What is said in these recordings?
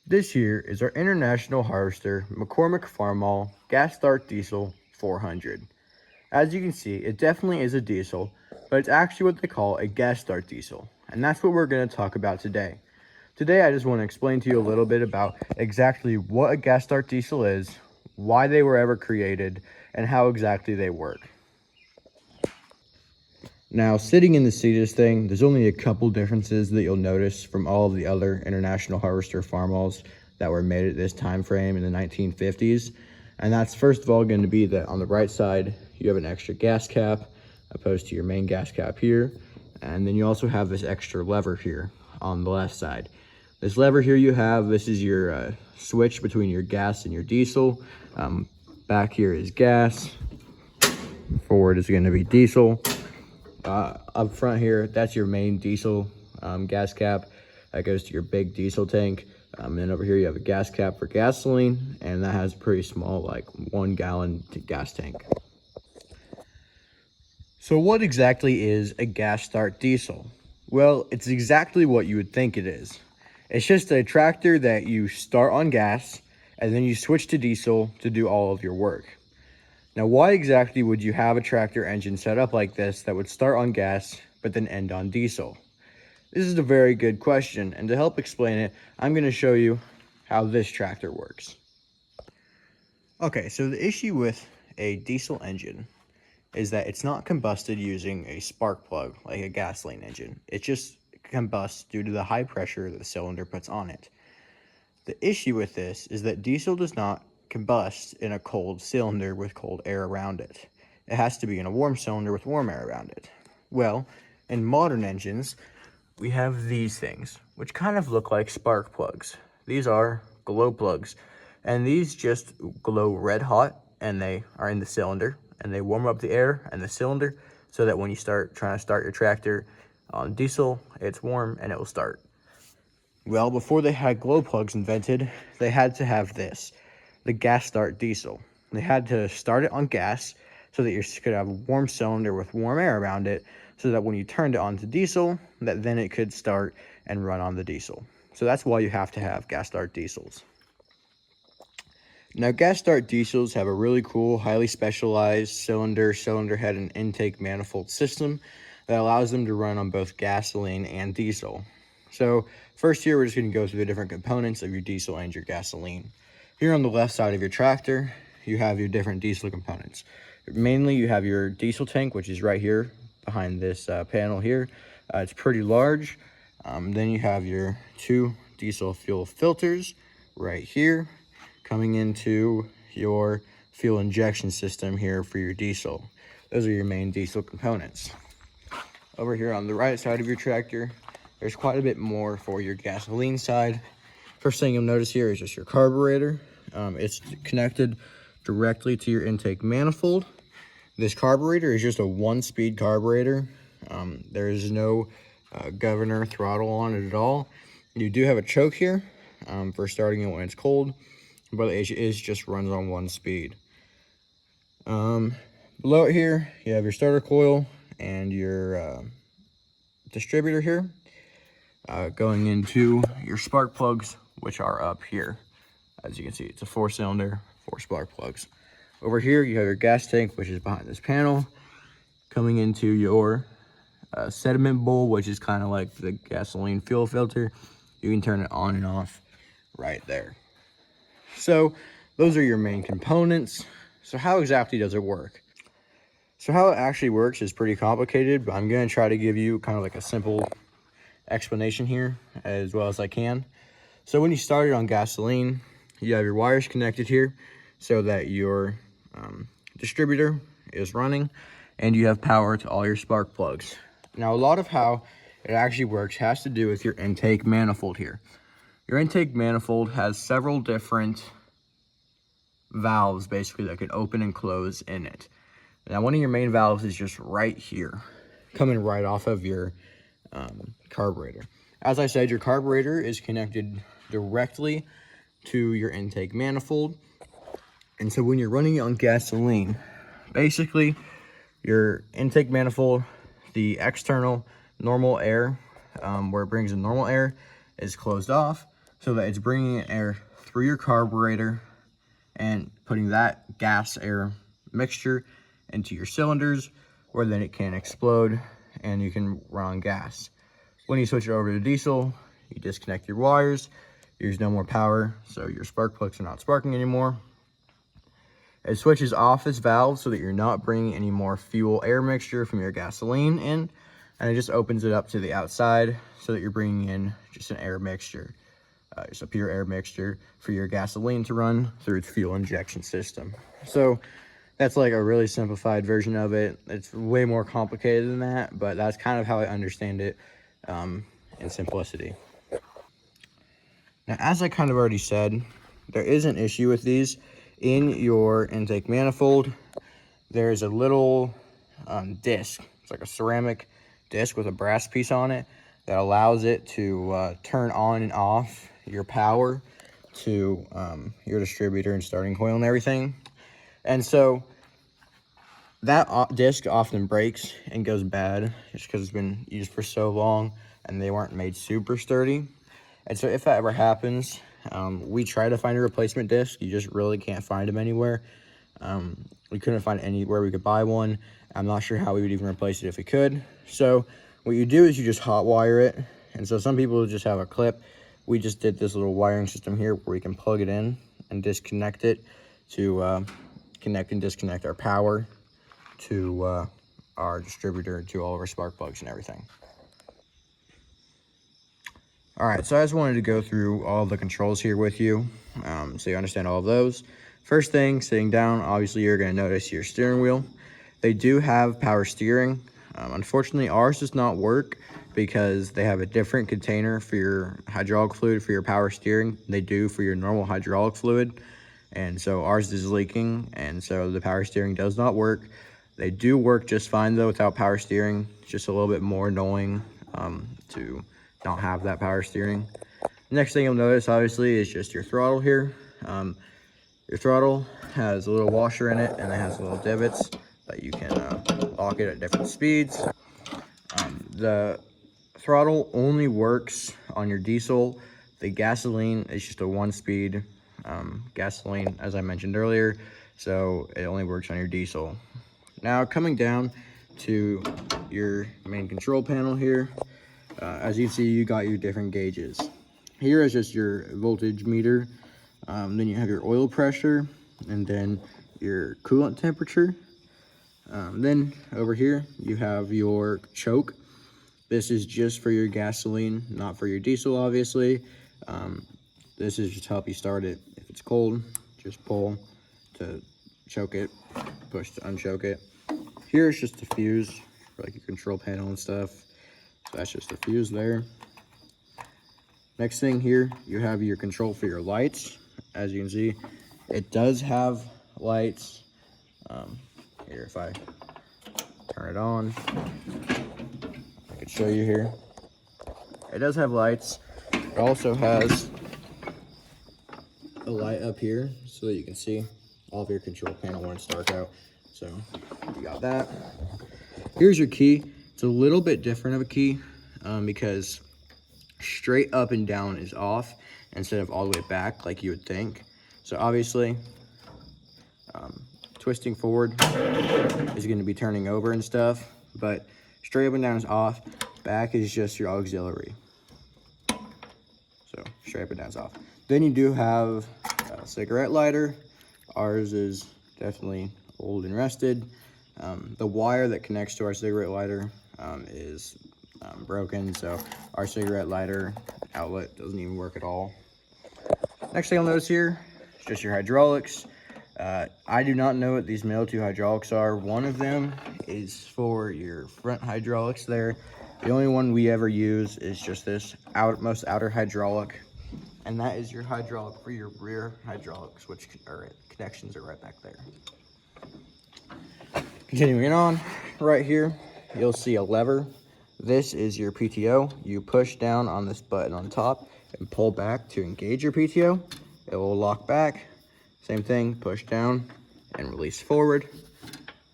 This here is our International Harvester McCormick Farmall Gas Start Diesel 400. As you can see, it definitely is a diesel, but it's actually what they call a gas start diesel, and that's what we're going to talk about today. Today I just want to explain to you a little bit about exactly what a gas start diesel is, why they were ever created, and how exactly they work. Now, sitting in the seat of this thing, there's only a couple differences that you'll notice from all of the other International Harvester Farmalls that were made at this time frame in the 1950s. And that's first of all going to be that on the right side, you have an extra gas cap opposed to your main gas cap here. And then you also have this extra lever here on the left side. This lever here you have, this is your switch between your gas and your diesel. Back here is gas, forward is going to be diesel. Up front here, that's your main diesel gas cap. That goes to your big diesel tank. Then over here you have a gas cap for gasoline, and that has a pretty small, like 1 gallon gas tank. So what exactly is a gas start diesel? Well, it's exactly what you would think it is. It's just a tractor that you start on gas, and then you switch to diesel to do all of your work. Now, why exactly would you have a tractor engine set up like this that would start on gas, but then end on diesel? This is a very good question, and to help explain it, I'm going to show you how this tractor works. Okay, so the issue with a diesel engine is that it's not combusted using a spark plug like a gasoline engine. It just combusts due to the high pressure that the cylinder puts on it. The issue with this is that diesel does not combust in a cold cylinder with cold air around it. It has to be in a warm cylinder with warm air around it. Well, in modern engines, we have these things, which kind of look like spark plugs. These are glow plugs, and these just glow red hot, and they are in the cylinder, and they warm up the air and the cylinder so that when you start trying to start your tractor on diesel, it's warm and it will start. Well, before they had glow plugs invented, they had to have this, the gas start diesel. They had to start it on gas so that you could have a warm cylinder with warm air around it, so that when you turned it on to diesel, that then it could start and run on the diesel. So that's why you have to have gas start diesels. Now, gas start diesels have a really cool, highly specialized cylinder head, and intake manifold system that allows them to run on both gasoline and diesel. So first here, we're just going to go through the different components of your diesel and your gasoline. Here on the left side of your tractor, you have your different diesel components. Mainly, you have your diesel tank, which is right here behind this panel here. It's pretty large. Then you have your 2 diesel fuel filters right here, coming into your fuel injection system here for your diesel. Those are your main diesel components. Over here on the right side of your tractor, there's quite a bit more for your gasoline side. First thing you'll notice here is just your carburetor. It's connected directly to your intake manifold. This carburetor is just a 1-speed carburetor. There is no governor throttle on it at all. You do have a choke here for starting it when it's cold, but it just runs on 1 speed. Below it here, you have your starter coil and your distributor here, going into your spark plugs, which are up here. As you can see, it's a 4-cylinder, 4 spark plugs. Over here, you have your gas tank, which is behind this panel, coming into your sediment bowl, which is kind of like the gasoline fuel filter. You can turn it on and off right there. So those are your main components. So how exactly does it work? So how it actually works is pretty complicated, but I'm going to try to give you kind of like a simple explanation here as well as I can. So when you start it on gasoline, you have your wires connected here so that your distributor is running, and you have power to all your spark plugs. Now, a lot of how it actually works has to do with your intake manifold here. Your intake manifold has several different valves basically that can open and close in it. Now, one of your main valves is just right here, coming right off of your carburetor. As I said, your carburetor is connected directly to your intake manifold. And so when you're running it on gasoline, basically your intake manifold, the external normal air, where it brings in normal air, is closed off. so that it's bringing in air through your carburetor and putting that gas air mixture into your cylinders, where then it can explode and you can run on gas. When you switch it over to diesel, you disconnect your wires, there's no more power, so your spark plugs are not sparking anymore. It switches off this valve so that you're not bringing any more fuel air mixture from your gasoline in, and it just opens it up to the outside so that you're bringing in just an air mixture, just a pure air mixture for your gasoline to run through its fuel injection system. So that's like a really simplified version of it. It's way more complicated than that, but that's kind of how I understand it in simplicity. Now, as I kind of already said, there is an issue with these. In your intake manifold, there's a little disc. It's like a ceramic disc with a brass piece on it that allows it to turn on and off your power to your distributor and starting coil and everything. And so that disc often breaks and goes bad just because it's been used for so long and they weren't made super sturdy. And so if that ever happens, we try to find a replacement disc. You just really can't find them anywhere. We couldn't find anywhere we could buy one. I'm not sure how we would even replace it if we could. So what you do is you just hot wire it. And so some people just have a clip. We just did this little wiring system here where we can plug it in and disconnect it to connect and disconnect our power to our distributor, to all of our spark plugs and everything. All right, so I just wanted to go through all the controls here with you, so you understand all of those. First thing, sitting down, obviously you're going to notice your steering wheel. They do have power steering. Unfortunately, ours does not work because they have a different container for your hydraulic fluid for your power steering than they do for your normal hydraulic fluid. And so ours is leaking, and so the power steering does not work. They do work just fine though without power steering. It's just a little bit more annoying to not have that power steering. Next thing you'll notice obviously is just your throttle here. Your throttle has a little washer in it, and it has little divots that you can lock it at different speeds. The throttle only works on your diesel. The gasoline is just a 1-speed gasoline, as I mentioned earlier, so it only works on your diesel. Now coming down to your main control panel here, as you see, you got your different gauges. Here is just your voltage meter. Then you have your oil pressure, and then your coolant temperature. Then over here, you have your choke. This is just for your gasoline, not for your diesel, obviously. This is just to help you start it. If it's cold, just pull to choke it, push to unchoke it. Here's just a fuse for like your control panel and stuff. So that's just a fuse there. Next thing here, you have your control for your lights. As you can see, it does have lights. Here, if I turn it on, I could show you here. It does have lights. It also has a light up here so that you can see all of your control panel when it's dark out. So you got that. Here's your key. It's a little bit different of a key because straight up and down is off instead of all the way back like you would think. So obviously, twisting forward is going to be turning over and stuff, but straight up and down is off. Back is just your auxiliary. So straight up and down is off. Then you do have a cigarette lighter. Ours is definitely old and rusted. The wire that connects to our cigarette lighter is broken, so our cigarette lighter outlet doesn't even work at all. Next thing you'll notice here is just your hydraulics. I do not know what these male 2 hydraulics are. One of them is for your front hydraulics there. The only one we ever use is just this most outer hydraulic, and that is your hydraulic for your rear hydraulics, which connections are right back there. Continuing on, right here, you'll see a lever. This is your PTO. You push down on this button on top and pull back to engage your PTO. It will lock back. Same thing, push down and release forward.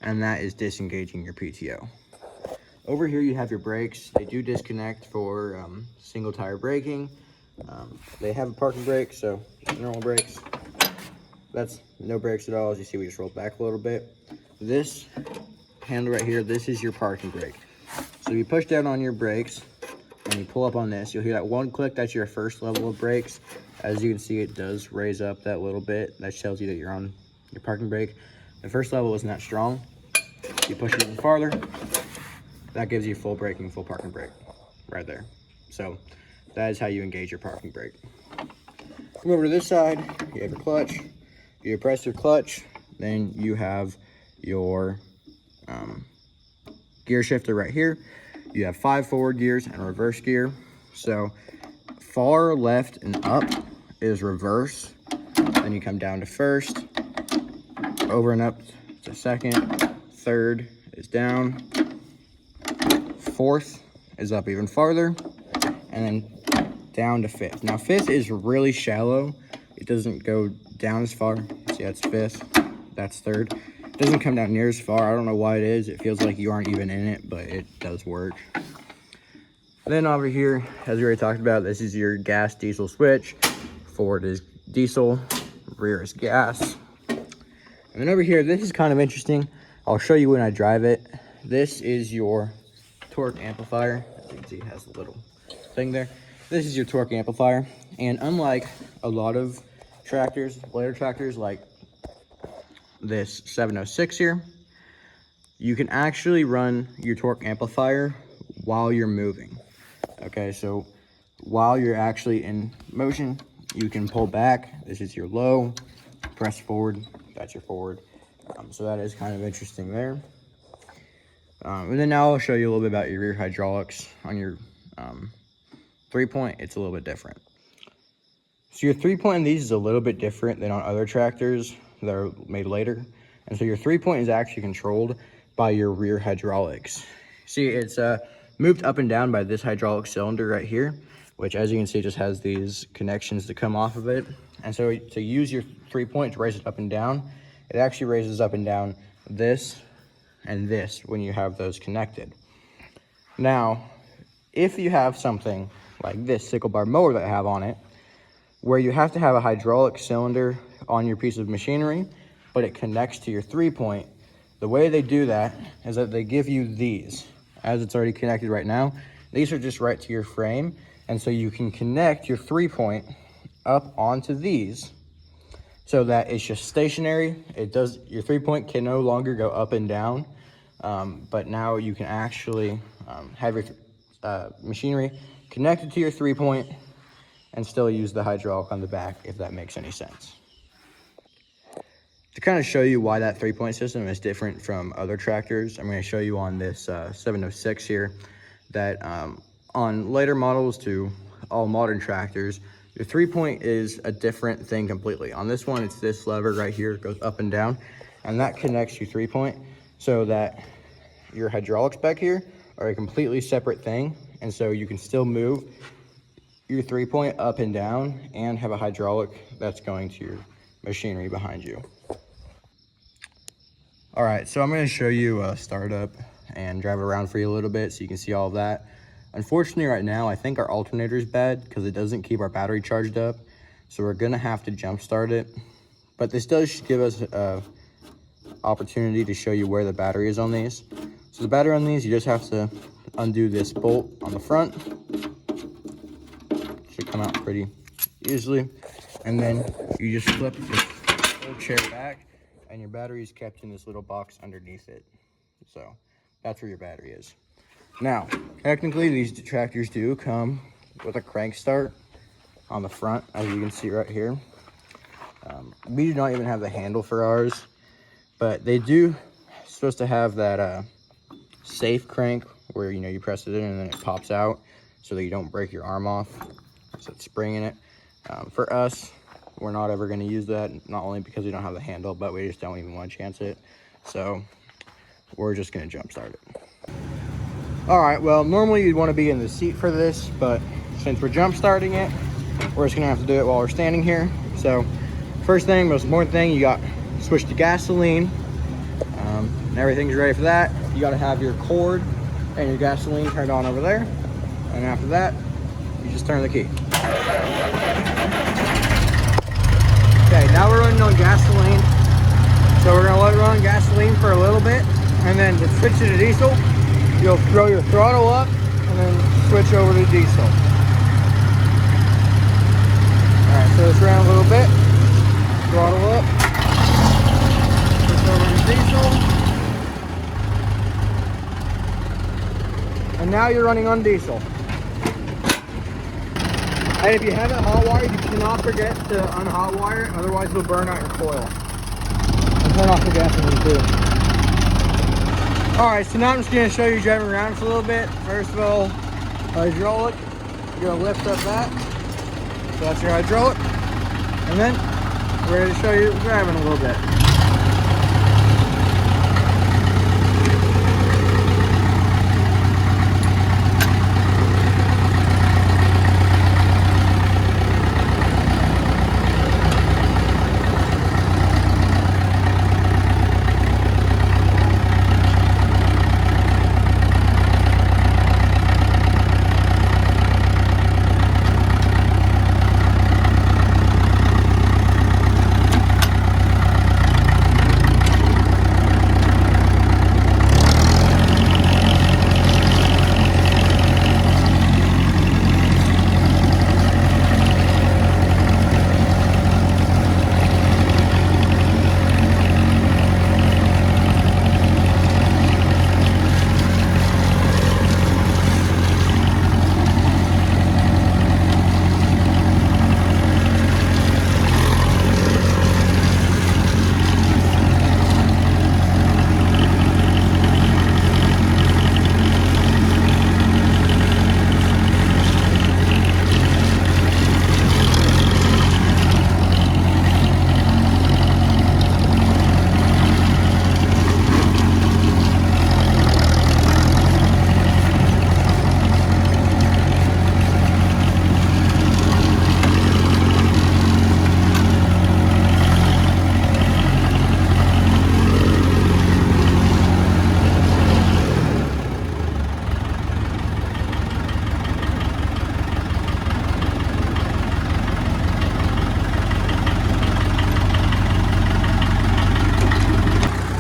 And that is disengaging your PTO. Over here you have your brakes. They do disconnect for single tire braking. They have a parking brake, so normal brakes. That's no brakes at all. As you see, we just rolled back a little bit. This handle right here, this is your parking brake. So you push down on your brakes and you pull up on this. You'll hear that one click. That's your first level of brakes. As you can see, it does raise up that little bit. That tells you that you're on your parking brake. The first level isn't that strong. You push it even farther. That gives you full braking, full parking brake right there. So that is how you engage your parking brake. Come over to this side, you have your clutch. You press your clutch, then you have your gear shifter right here. You have 5 forward gears and a reverse gear. So far left and up is reverse. Then you come down to first, over and up to second, third is down, fourth is up even farther, and then down to fifth. Now fifth is really shallow. It doesn't go down as far. See, that's fifth, that's third. It doesn't come down near as far. I don't know why it is. It feels like you aren't even in it, but it does work. Then over here, as we already talked about, this is your gas diesel switch. Forward is diesel, rear is gas. And then over here, this is kind of interesting. I'll show you when I drive it. This is your torque amplifier. As you can see, it has a little thing there. This is your torque amplifier. And unlike a lot of tractors, later tractors like this 706 here, you can actually run your torque amplifier while you're moving. Okay, so while you're actually in motion, you can pull back. This is your low, press forward, that's your forward. So that is kind of interesting there. And then now I'll show you a little bit about your rear hydraulics. On your 3-point, it's a little bit different. So your 3-point in these is a little bit different than on other tractors that are made later. And so your 3-point is actually controlled by your rear hydraulics. See, it's moved up and down by this hydraulic cylinder right here, which as you can see just has these connections to come off of it. And so to use your 3-point to raise it up and down, it actually raises up and down this and this when you have those connected. Now, if you have something like this sickle bar mower that I have on it, where you have to have a hydraulic cylinder on your piece of machinery, but it connects to your 3-point, the way they do that is that they give you these. As it's already connected right now, these are just right to your frame, and so you can connect your 3-point up onto these so that it's just stationary. It does, your 3-point can no longer go up and down, but now you can actually have your machinery connected to your 3-point and still use the hydraulic on the back, if that makes any sense. To kind of show you why that 3-point system is different from other tractors, I'm going to show you on this 706 here that on later models to all modern tractors, your 3-point is a different thing completely. On this one, it's this lever right here, it goes up and down, and that connects your 3-point so that your hydraulics back here are a completely separate thing, and so you can still move your 3-point up and down and have a hydraulic that's going to your machinery behind you. All right, so I'm going to show you a startup and drive it around for you a little bit so you can see all of that. Unfortunately, right now, I think our alternator is bad because it doesn't keep our battery charged up. So we're going to have to jump start it. But this does give us an opportunity to show you where the battery is on these. So the battery on these, you just have to undo this bolt on the front. Should come out pretty easily. And then you just flip this whole chair back, and your battery is kept in this little box underneath it. So that's where your battery is. Now, technically these tractors do come with a crank start on the front, as you can see right here. We do not even have the handle for ours, but they do supposed to have that safe crank where, you know, you press it in and then it pops out so that you don't break your arm off. So it's spring in it. For us, we're not ever going to use that, not only because we don't have the handle, but we just don't even want to chance it. So we're just going to jump start it. All right, well, normally you'd want to be in the seat for this, but since we're jump starting it, we're just going to have to do it while we're standing here. So first thing, most important thing, you got to switch to gasoline. And everything's ready for that. You got to have your cord and your gasoline turned on over there. And after that, you just turn the key. running on gasoline. So we're gonna let it run on gasoline for a little bit, and then to switch to diesel, you'll throw your throttle up and then switch over to diesel. All right, so let's run a little bit, throttle up, switch over to diesel. And now you're running on diesel. And if you have it hot wired, you cannot forget to unhot wire it, otherwise it'll burn out your coil. And turn off the gasoline too. Alright, so now I'm just going to show you driving around for a little bit. First of all, hydraulic. You're going to lift up that. So that's your hydraulic. And then we're ready to show you driving a little bit.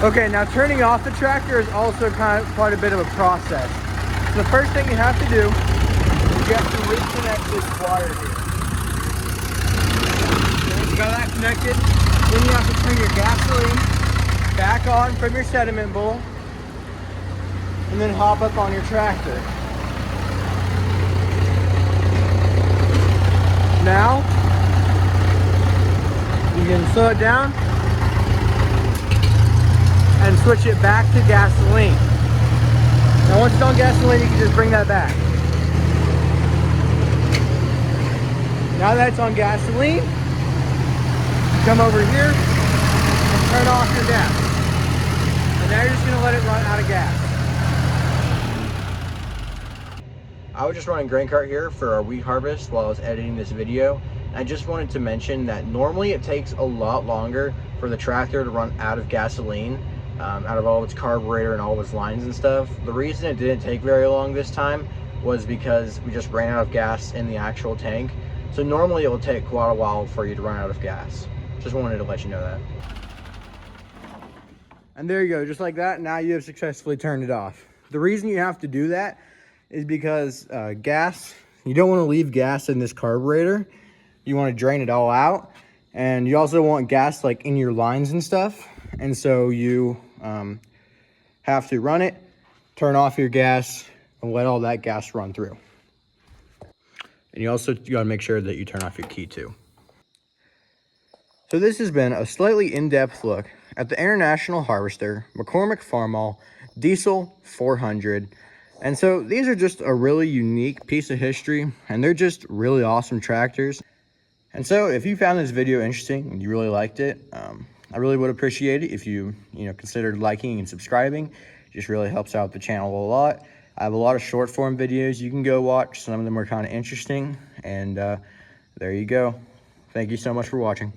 Okay, now turning off the tractor is also quite a bit of a process. So the first thing you have to do is you have to reconnect this wire here. Once you got that connected, then you have to turn your gasoline back on from your sediment bowl and then hop up on your tractor. Now, you can slow it down and switch it back to gasoline. Now once it's on gasoline, you can just bring that back. Now that it's on gasoline, come over here and turn off your gas. And now you're just gonna let it run out of gas. I was just running grain cart here for our wheat harvest while I was editing this video. I just wanted to mention that normally it takes a lot longer for the tractor to run out of gasoline, out of all its carburetor and all of its lines and stuff. The reason it didn't take very long this time was because we just ran out of gas in the actual tank. So normally it will take quite a while for you to run out of gas. Just wanted to let you know that. And there you go, just like that, now you have successfully turned it off. The reason you have to do that is because gas, you don't want to leave gas in this carburetor. You want to drain it all out. And you also want gas like in your lines and stuff. And so you have to run it, turn off your gas, and let all that gas run through. And you gotta make sure that you turn off your key too. So this has been a slightly in-depth look at the International Harvester McCormick Farmall Diesel 400. And so these are just a really unique piece of history, and they're just really awesome tractors. And so if you found this video interesting and you really liked it, I really would appreciate it if you considered liking and subscribing. It just really helps out the channel a lot. I have a lot of short form videos you can go watch. Some of them are kind of interesting. And there you go. Thank you so much for watching.